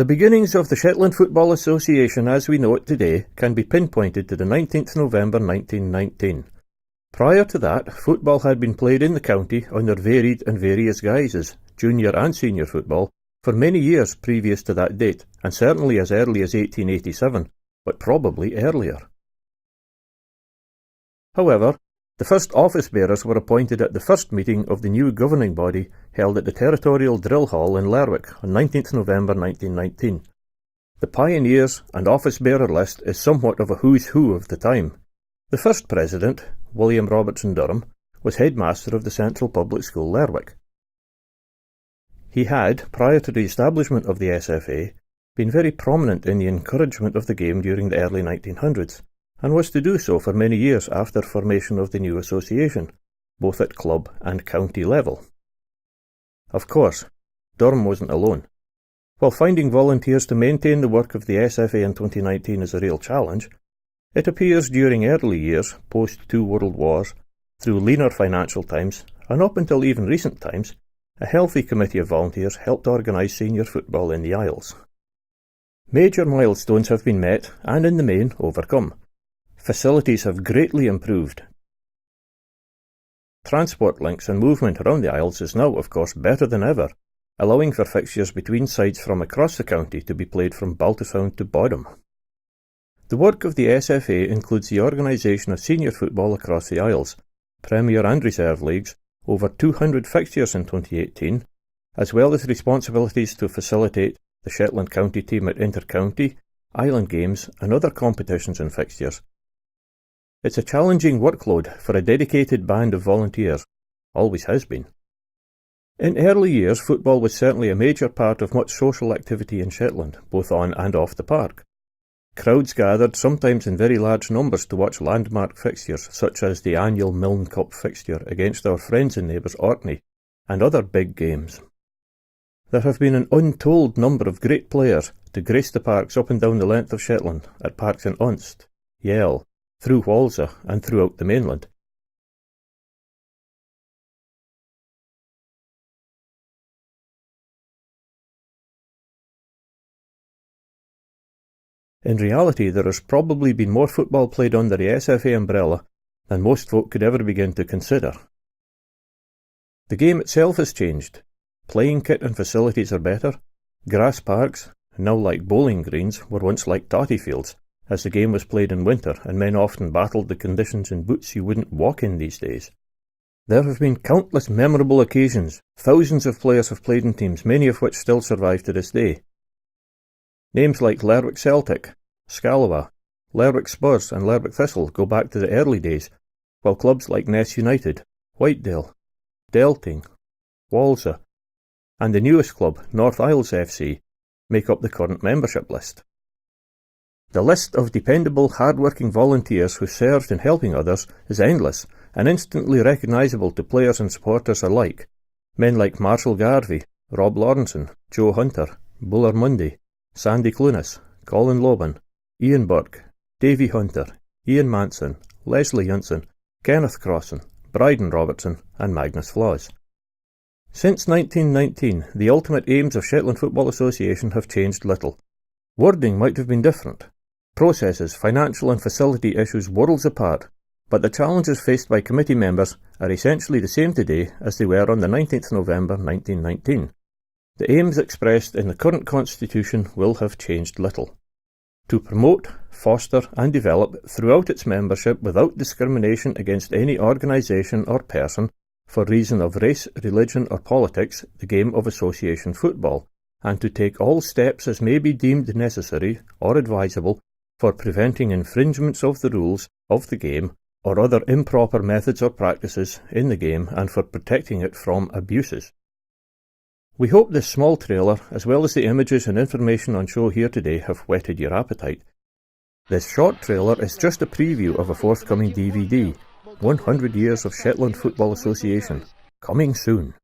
The beginnings of the Shetland Football Association as we know it today can be pinpointed to the 19th November 1919. Prior to that, football had been played in the county under varied and various guises, junior and senior football, for many years previous to that date, and certainly as early as 1887, but probably earlier. However, the first office bearers were appointed at the first meeting of the new governing body held at the Territorial Drill Hall in Lerwick on 19th November 1919. The pioneers and office bearer list is somewhat of a who's who of the time. The first president, William Robertson Durham, was headmaster of the Central Public School Lerwick. He had, prior to the establishment of the SFA, been very prominent in the encouragement of the game during the early 1900s, and was to do so for many years after formation of the new association, both at club and county level. Of course, Durham wasn't alone. While finding volunteers to maintain the work of the SFA in 2019 is a real challenge, it appears during early years, post two world wars, through leaner financial times, and up until even recent times, a healthy committee of volunteers helped organise senior football in the Isles. Major milestones have been met and in the main overcome. Facilities have greatly improved. Transport links and movement around the Isles is now, of course, better than ever, allowing for fixtures between sides from across the county to be played from Baltersound to Bodham. The work of the SFA includes the organisation of senior football across the Isles, Premier and Reserve Leagues, over 200 fixtures in 2018, as well as responsibilities to facilitate the Shetland County team at inter-county, island games and other competitions and fixtures. It's a challenging workload for a dedicated band of volunteers, always has been. In early years, football was certainly a major part of much social activity in Shetland, both on and off the park. Crowds gathered, sometimes in very large numbers, to watch landmark fixtures such as the annual Milne Cup fixture against our friends and neighbours Orkney, and other big games. There have been an untold number of great players to grace the parks up and down the length of Shetland, at parks in Unst, Yell, through Walsa and throughout the mainland. In reality, there has probably been more football played under the SFA umbrella than most folk could ever begin to consider. The game itself has changed. Playing kit and facilities are better. Grass parks, now like bowling greens, were once like tarty fields, as the game was played in winter and men often battled the conditions in boots you wouldn't walk in these days. There have been countless memorable occasions. Thousands of players have played in teams, many of which still survive to this day. Names like Lerwick Celtic, Scalawa, Lerwick Spurs and Lerwick Thistle go back to the early days, while clubs like Ness United, Whitedale, Delting, Walsa, and the newest club, North Isles FC, make up the current membership list. The list of dependable, hard-working volunteers who served in helping others is endless and instantly recognisable to players and supporters alike. Men like Marshall Garvey, Rob Lawrenson, Joe Hunter, Buller Mundy, Sandy Clunas, Colin Loban, Ian Burke, Davy Hunter, Ian Manson, Leslie Junson, Kenneth Crossan, Bryden Robertson and Magnus Flaws. Since 1919, the ultimate aims of Shetland Football Association have changed little. Wording might have been different. Processes, financial and facility issues worlds apart, but the challenges faced by committee members are essentially the same today as they were on the 19th November 1919. The aims expressed in the current constitution will have changed little. To promote, foster and develop throughout its membership without discrimination against any organisation or person for reason of race, religion or politics the game of association football, and to take all steps as may be deemed necessary or advisable for preventing infringements of the rules of the game or other improper methods or practices in the game and for protecting it from abuses. We hope this small trailer, as well as the images and information on show here today, have whetted your appetite. This short trailer is just a preview of a forthcoming DVD, 100 Years of Shetland Football Association, coming soon.